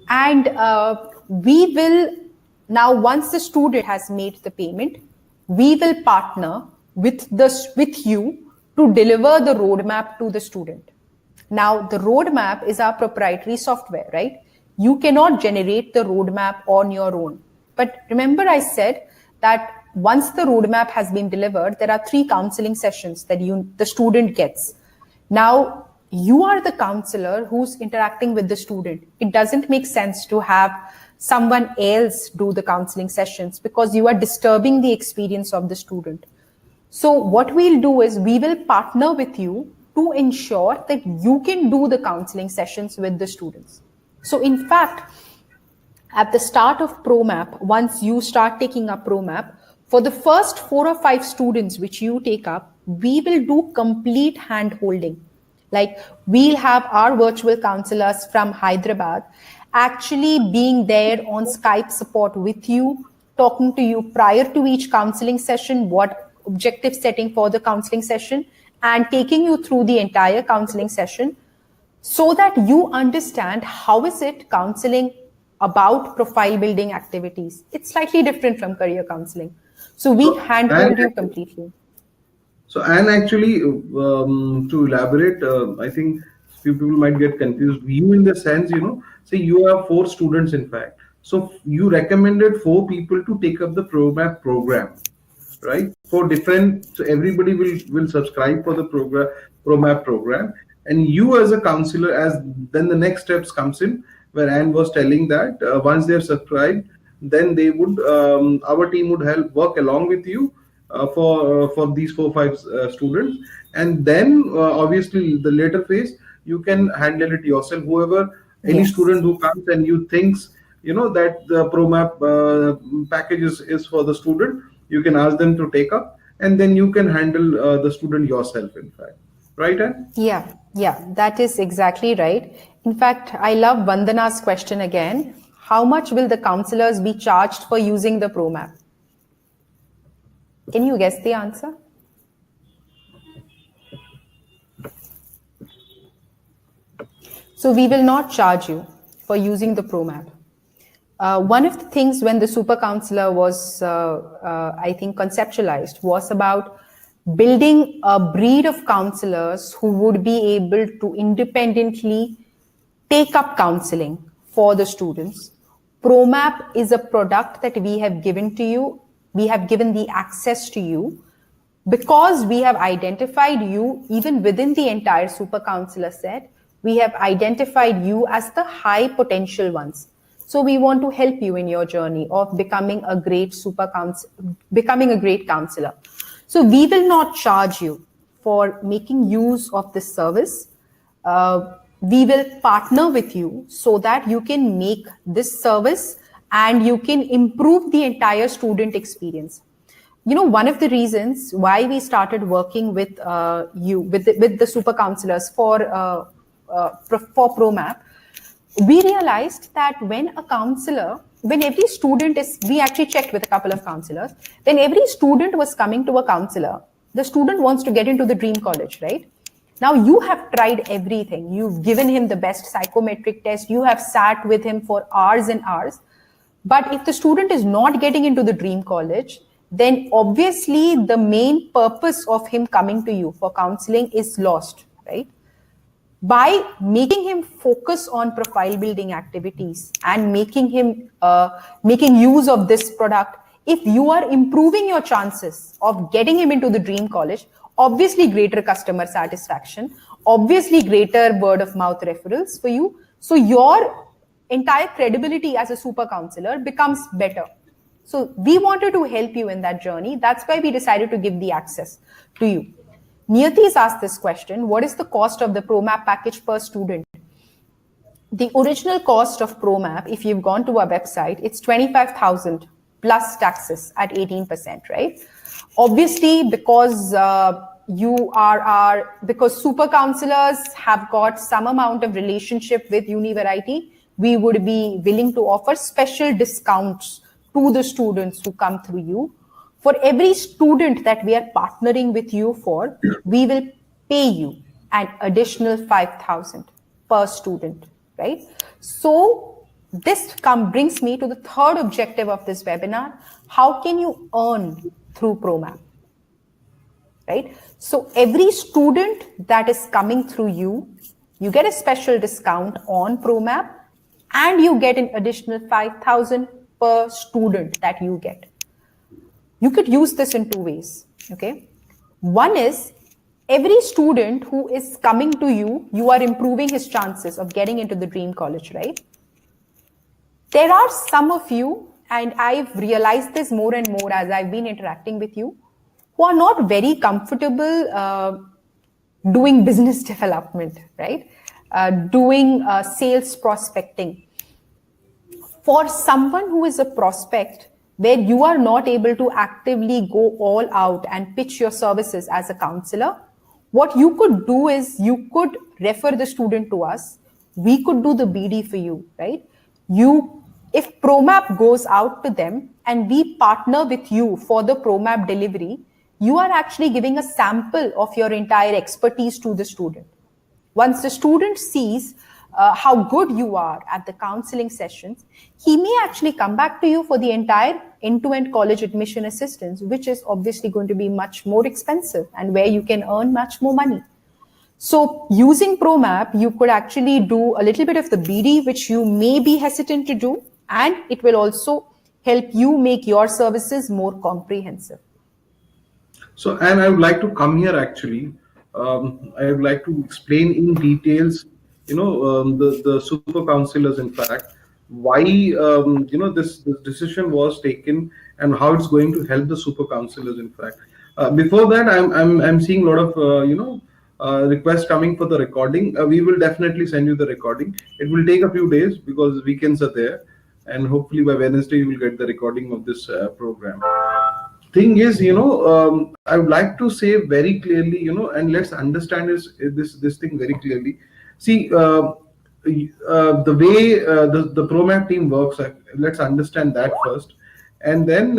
And we will, now once the student has made the payment, we will partner with you to deliver the roadmap to the student. Now the roadmap is our proprietary software, right? You cannot generate the roadmap on your own. But remember I said that once the roadmap has been delivered, there are 3 counseling sessions that the student gets. Now, you are the counselor who's interacting with the student. It doesn't make sense to have someone else do the counseling sessions because you are disturbing the experience of the student. So what we'll do is we will partner with you to ensure that you can do the counseling sessions with the students. So in fact, at the start of Promap, once you start taking up Promap, for the first 4 or 5 students which you take up, we will do complete hand holding. Like we'll have our virtual counselors from Hyderabad actually being there on Skype support with you, talking to you prior to each counseling session, what objective setting for the counseling session, and taking you through the entire counseling session so that you understand how is it counseling about profile building activities. It's slightly different from career counseling. So we handhold you completely. So, and actually, to elaborate, I think few people might get confused. You, in the sense, say you have 4 students, in fact. So you recommended 4 people to take up the Promap program, right? For different, so everybody will subscribe for the Promap program, and you as a counselor, as then the next steps comes in where Anne was telling that once they have subscribed, then they would our team would help work along with you for these 4 5 students, and then obviously the later phase you can handle it yourself. Whoever any Yes. student who comes and you thinks that the Promap package is for the student, you can ask them to take up, and then you can handle the student yourself. In fact, right, Anne? Yeah, that is exactly right. In fact, I love Vandana's question again. How much will the counselors be charged for using the Promap? Can you guess the answer? So we will not charge you for using the Promap. One of the things when the super counselor was, I think, conceptualized was about building a breed of counselors who would be able to independently take up counseling for the students. Promap is a product that we have given to you. We have given the access to you because we have identified you, even within the entire super counselor set, we have identified you as the high potential ones. So we want to help you in your journey of becoming a great becoming a great counselor. So we will not charge you for making use of this service. We will partner with you so that you can make this service and you can improve the entire student experience. You know, one of the reasons why we started working with with the super counselors for Promap, we realized that when every student is, we actually checked with a couple of counselors, when every student was coming to a counselor, the student wants to get into the dream college, right? Now you have tried everything. You've given him the best psychometric test. You have sat with him for hours and hours. But if the student is not getting into the dream college, then obviously the main purpose of him coming to you for counseling is lost, right? By making him focus on profile building activities and making use of this product, if you are improving your chances of getting him into the dream college, obviously greater customer satisfaction, obviously greater word of mouth referrals for you. So your entire credibility as a super counselor becomes better. So we wanted to help you in that journey. That's why we decided to give the access to you. Niyati has asked this question: what is the cost of the Promap package per student? The original cost of Promap, if you've gone to our website, it's 25,000 plus taxes at 18%, right? Obviously, because because super counselors have got some amount of relationship with Univariety, we would be willing to offer special discounts to the students who come through you. For every student that we are partnering with you for, we will pay you an additional 5,000 per student, right? So this brings me to the third objective of this webinar. How can you earn through Promap? Right? So every student that is coming through you, you get a special discount on Promap and you get an additional 5,000 per student that you get. You could use this in two ways, okay? One is, every student who is coming to you, you are improving his chances of getting into the dream college, right? There are some of you, and I've realized this more and more as I've been interacting with you, who are not very comfortable doing business development, right? Doing sales prospecting. For someone who is a prospect, where you are not able to actively go all out and pitch your services as a counselor, what you could do is you could refer the student to us. We could do the BD for you, right? If Promap goes out to them and we partner with you for the Promap delivery, you are actually giving a sample of your entire expertise to the student. Once the student sees how good you are at the counseling sessions, he may actually come back to you for the entire end-to-end college admission assistance, which is obviously going to be much more expensive and where you can earn much more money. So using Promap, you could actually do a little bit of the BD, which you may be hesitant to do, and it will also help you make your services more comprehensive. So, and I would like to come here actually. I would like to explain in details, the super counselors, in fact, why this decision was taken and how it's going to help the super counselors. In fact, before that, I'm seeing a lot of requests coming for the recording. We will definitely send you the recording. It will take a few days because weekends are there, and hopefully by Wednesday you will get the recording of this program. Thing is, I would like to say very clearly, and let's understand this thing very clearly. See, the way the Promap team works, let's understand that first, and then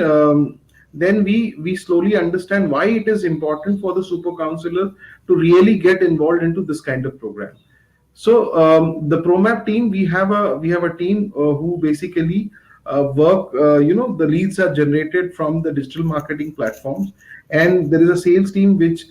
then we slowly understand why it is important for the super counselor to really get involved into this kind of program. So the Promap team, we have a team who basically work. The leads are generated from the digital marketing platforms, and there is a sales team which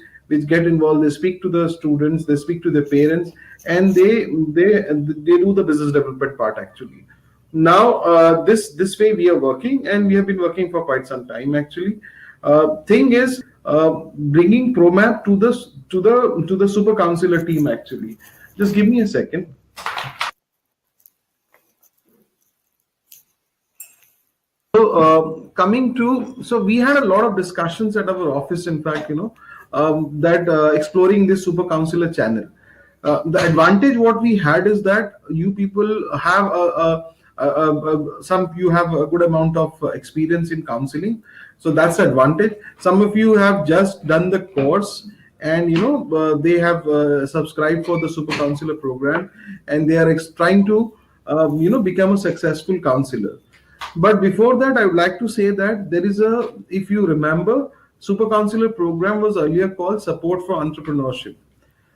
get involved. They speak to the students, they speak to the parents, and they do the business development part actually. Now this way we are working, and we have been working for quite some time actually. Thing is, bringing Promap to the super counselor team actually. Just give me a second. So coming to, so we had a lot of discussions at our office, in fact, that exploring this super counselor channel. The advantage what we had is that you people have some, you have a good amount of experience in counseling, so that's the advantage. Some of you have just done the course, and they have subscribed for the super counselor program, and they are trying to become a successful counselor. But before that, I would like to say that there is a, if you remember, super counselor program was earlier called support for entrepreneurship.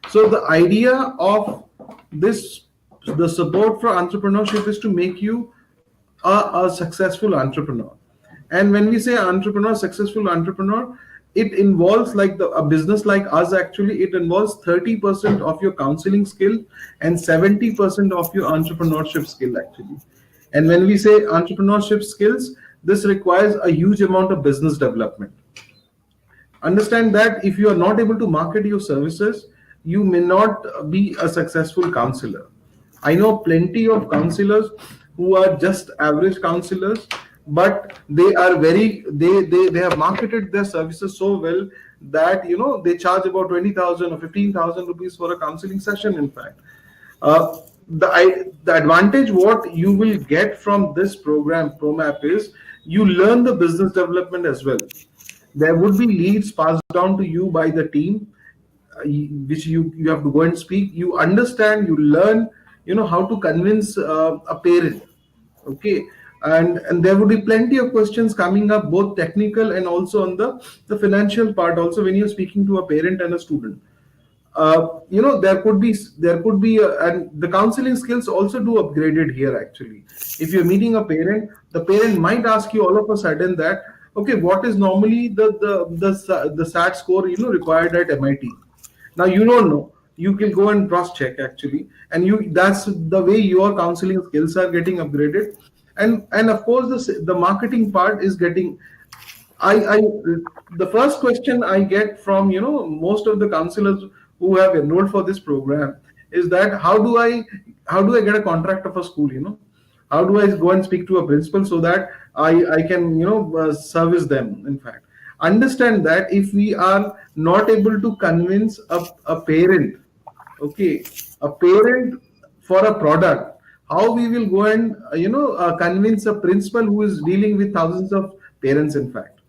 So the idea of this, the support for entrepreneurship, is to make you a successful entrepreneur. And when we say entrepreneur, successful entrepreneur, it involves, like a business like us actually, it involves 30% of your counseling skill and 70% of your entrepreneurship skill actually. And when we say entrepreneurship skills, this requires a huge amount of business development. Understand that if you are not able to market your services, you may not be a successful counselor. I know plenty of counselors who are just average counselors, but they are very, they have marketed their services so well that they charge about 20,000 or 15,000 rupees for a counseling session, in fact. The advantage what you will get from this program Promap is you learn the business development as well. There would be leads passed down to you by the team, which you have to go and speak. You understand, you learn, how to convince a parent. Okay. And there would be plenty of questions coming up, both technical and also on the financial part also, when you're speaking to a parent and a student. There could be and the counseling skills also do upgraded here actually. If you're meeting a parent, the parent might ask you all of a sudden that, okay, what is normally the SAT score required at MIT. Now you don't know, you can go and cross check actually, and you, that's the way your counseling skills are getting upgraded. And of course the marketing part is getting, I the first question I get from most of the counselors who have enrolled for this program is that, how do I get a contract of a school? How do I go and speak to a principal so that I can service them? In fact, understand that if we are not able to convince a parent, okay, a parent for a product, how we will go and convince a principal who is dealing with thousands of parents, in fact.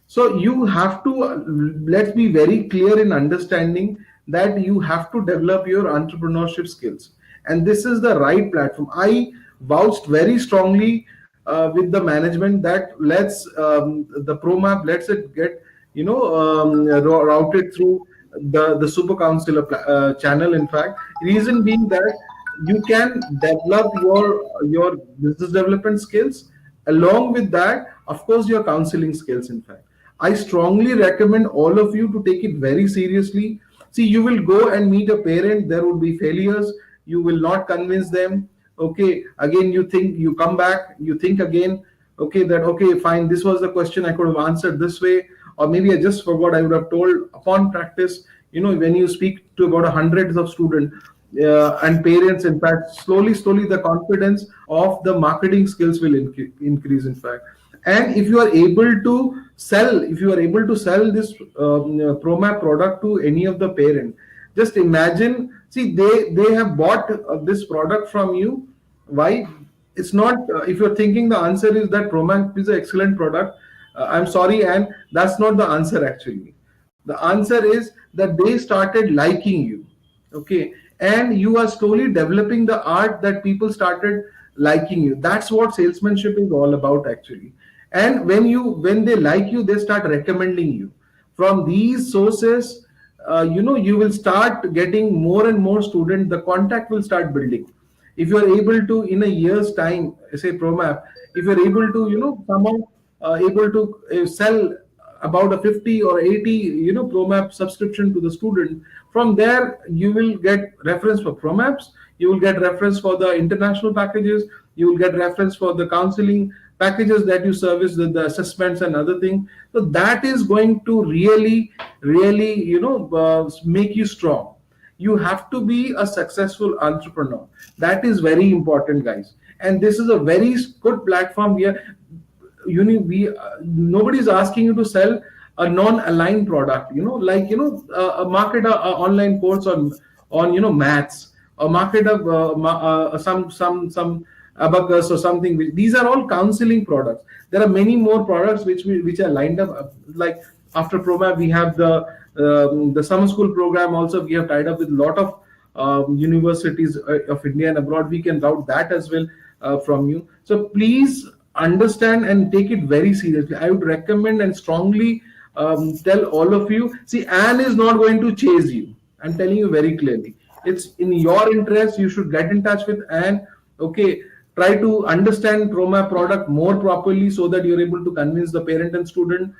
So you have to, let's be very clear in understanding that you have to develop your entrepreneurship skills, and this is the right platform. I vouched very strongly with the management that let's the Promap, let's it get routed through the super counselor channel. In fact, reason being that you can develop your business development skills, along with that, of course, your counseling skills. In fact, I strongly recommend all of you to take it very seriously. See, you will go and meet a parent, there will be failures, you will not convince them. Okay, again, you think, you come back, you think again, okay, that, okay, fine, this was the question, I could have answered this way, or maybe I just forgot, I would have told. Upon practice, when you speak to about hundreds of students and parents, in fact, slowly the confidence of the marketing skills will increase, in fact. And if you are able to sell, this Promap product to any of the parent, just imagine, see, they have bought this product from you. Why? It's not, if you're thinking the answer is that Promap is an excellent product, I'm sorry, and that's not the answer actually. The answer is that they started liking you. Okay, and you are slowly developing the art that people started liking you. That's what salesmanship is all about actually. And when they like you, they start recommending you. From these sources, you will start getting more and more students. The contact will start building. If you are able to, in a year's time, say Promap, if you're able to, somehow able to sell about a 50 or 80 Promap subscription to the student, from there you will get reference for Promaps, you will get reference for the international packages, you will get reference for the counseling packages that you service, the assessments and other thing. So that is going to really make you strong. You have to be a successful entrepreneur. That is very important, guys. And this is a very good platform. We nobody is asking you to sell a non-aligned product, like market a online course on maths, or market some abacus or something. These are all counseling products. There are many more products which are lined up, like after Promap we have the summer school program. Also we have tied up with a lot of universities of India and abroad. We can route that as well from you. So please understand and take it very seriously. I would recommend and strongly tell all of you. See, Anne is not going to chase you. I'm telling you very clearly. It's in your interest. You should get in touch with Anne. Okay, try to understand Proma product more properly so that you're able to convince the parent and student.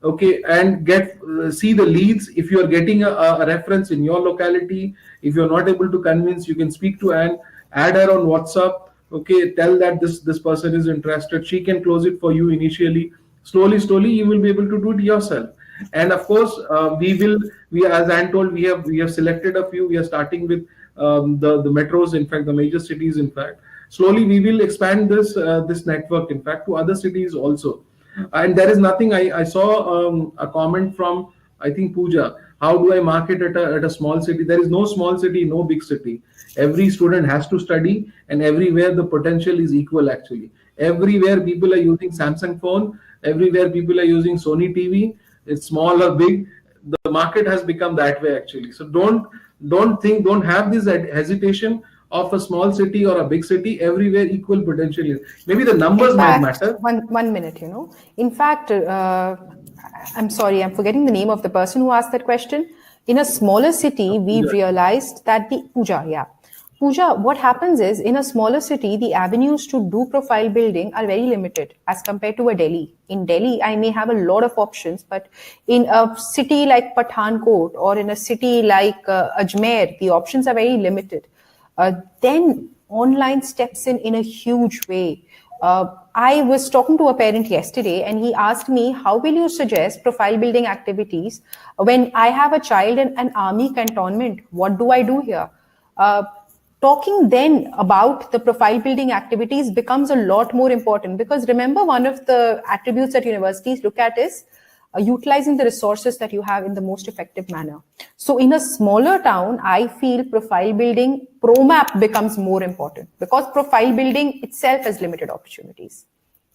Okay, and get see the leads. If you are getting a reference in your locality, if you're not able to convince, you can speak to Anne, add her on WhatsApp. Okay, tell that this person is interested. She can close it for you initially. Slowly you will be able to do it yourself. And of course, we, as Anne told, we have selected a few. We are starting with the metros, in fact the major cities. In fact, slowly we will expand this network, in fact, to other cities also. And there is nothing. I saw a comment from, I think, Pooja. How do I market at a small city? There is no small city, no big city. Every student has to study, and everywhere the potential is equal. Actually, everywhere people are using Samsung phone. Everywhere people are using Sony TV. It's small or big. The market has become that way actually. So don't have this hesitation of a small city or a big city. Everywhere equal potential is. Maybe the In numbers might fact, matter. one minute, In fact, I'm sorry, I'm forgetting the name of the person who asked that question. In a smaller city, we've realized that the Pooja, yeah. Pooja, what happens is in a smaller city, the avenues to do profile building are very limited as compared to a Delhi. In Delhi, I may have a lot of options, but in a city like Pathankot or in a city like Ajmer, the options are very limited. Then online steps in a huge way. I was talking to a parent yesterday and he asked me, how will you suggest profile building activities when I have a child in an army cantonment? What do I do here? Talking then about the profile building activities becomes a lot more important, because remember, one of the attributes that universities look at is utilizing the resources that you have in the most effective manner. So in a smaller town, I feel profile building, Promap becomes more important because profile building itself has limited opportunities.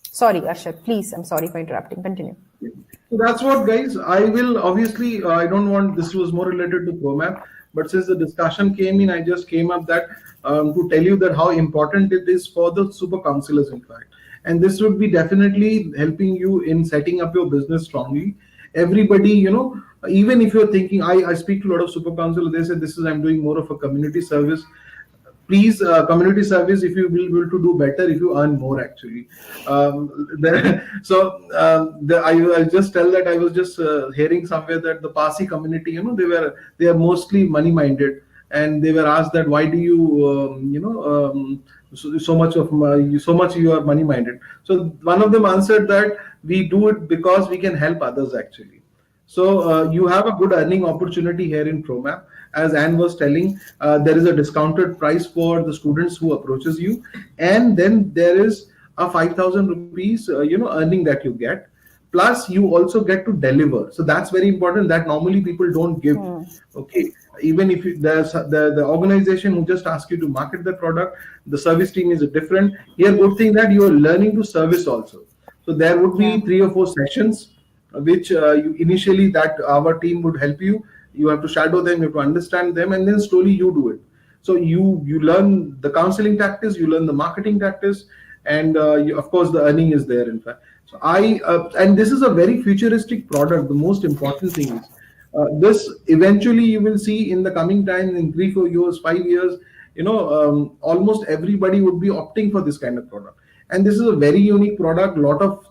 Sorry, Arshad, please, I'm sorry for interrupting. Continue. So that's what, guys. I will obviously, I don't want, this was more related to Promap, but since the discussion came in, I just came up that to tell you that how important it is for the super counselors, in fact. And this would be definitely helping you in setting up your business strongly. Everybody, even if you're thinking, I speak to a lot of super counselors, they say, I'm doing more of a community service. Please, community service, if you will be able to do better if you earn more actually. I'll just tell that I was just hearing somewhere that the Parsi community, they are mostly money minded, and they were asked that why do you so much you are money minded. So one of them answered that we do it because we can help others actually. So you have a good earning opportunity here in Promap. As Anne was telling, there is a discounted price for the students who approaches you, and then there is a 5,000 rupees, earning that you get. Plus, you also get to deliver. So that's very important. That normally people don't give. Okay, even if there's the organization who just ask you to market the product, the service team is different. Here, good thing that you are learning to service also. So there would be 3 or 4 sessions which you initially that our team would help you. You have to shadow them, you have to understand them, and then slowly you do it. So you learn the counseling tactics, you learn the marketing tactics, and of course the earning is there, in fact. So and this is a very futuristic product. The most important thing is this eventually you will see in the coming time in 3 4 years 5 years, almost everybody would be opting for this kind of product. And this is a very unique product. Lot of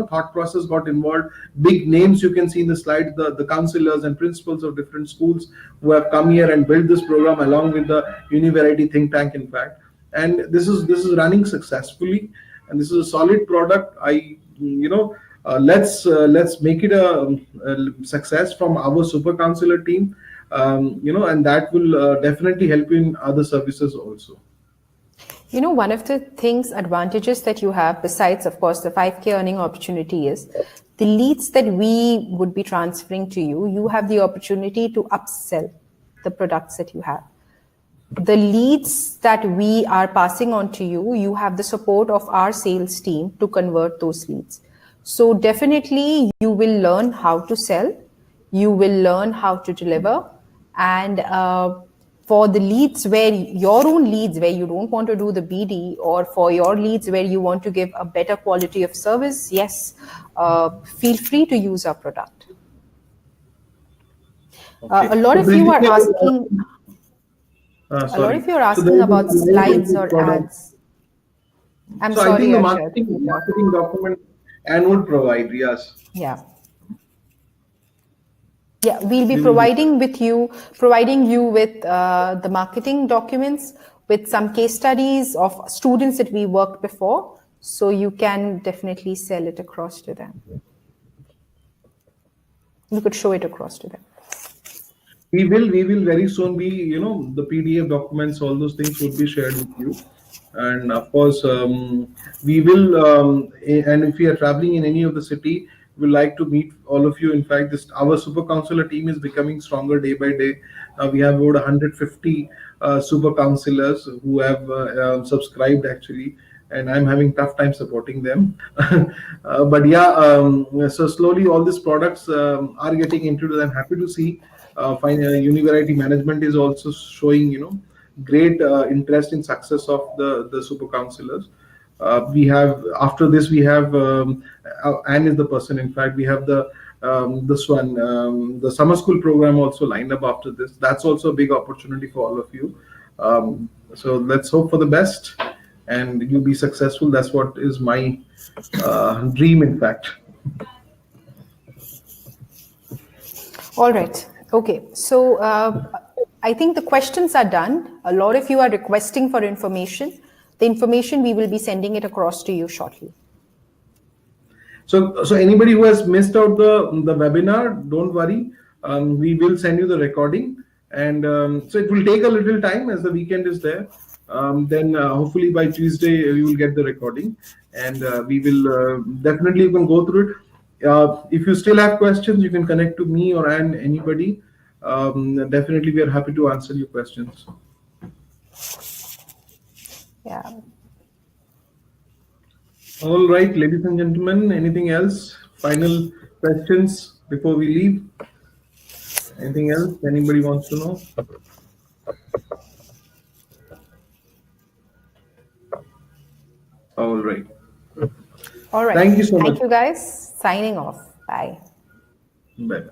thought process got involved. Big names you can see in the slide, the counselors and principals of different schools who have come here and built this program along with the Univariety think tank, in fact. And this is running successfully, and this is a solid product. Let's make it a success from our super counselor team, and that will definitely help in other services also. One of the things, advantages that you have, besides, of course, the 5K earning opportunity, is the leads that we would be transferring to you. You have the opportunity to upsell the products that you have. The leads that we are passing on to you, you have the support of our sales team to convert those leads. So definitely you will learn how to sell, you will learn how to deliver, and for the leads where your own leads where you don't want to do the BD, or for your leads where you want to give a better quality of service, yes, feel free to use our product. Okay. A lot So of you are basically, asking a lot sorry. of you are So asking there is about a slide in slides this or product. ads. I'm So I sorry, think the Arshad. marketing document and would provide, yes. Yeah. Yeah, we'll be We will do that. providing you with the marketing documents with some case studies of students that we worked before, so you can definitely sell it across to them. You could show it across to them. We will very soon be, the PDF documents, all those things would be shared with you. And of course, we will, and if you are traveling in any of the city, we would like to meet all of you. In fact, this our super counselor team is becoming stronger day by day. We have over 150 super counselors who have subscribed actually, and I'm having tough time supporting them. But yeah, so slowly all these products are getting introduced. I'm happy to see. Univariety management is also showing, great interest in success of the super counselors. We have after this we have Anne is the person. In fact, we have this one, the summer school program also lined up after this. That's also a big opportunity for all of you. So let's hope for the best, and you be successful. That's what is my dream, in fact. All right. Okay. So I think the questions are done. A lot of you are requesting for information. The information, we will be sending it across to you shortly. So anybody who has missed out the webinar, don't worry. We will send you the recording, and so it will take a little time as the weekend is there. Then hopefully by Tuesday you will get the recording, and we will definitely you can go through it. If you still have questions, you can connect to me or anybody. Definitely, we are happy to answer your questions. Yeah. All right, ladies and gentlemen, anything else? Final questions before we leave? Anything else anybody wants to know? All right. All right. Thank you so much. Thank you, guys. Signing off. Bye. Bye.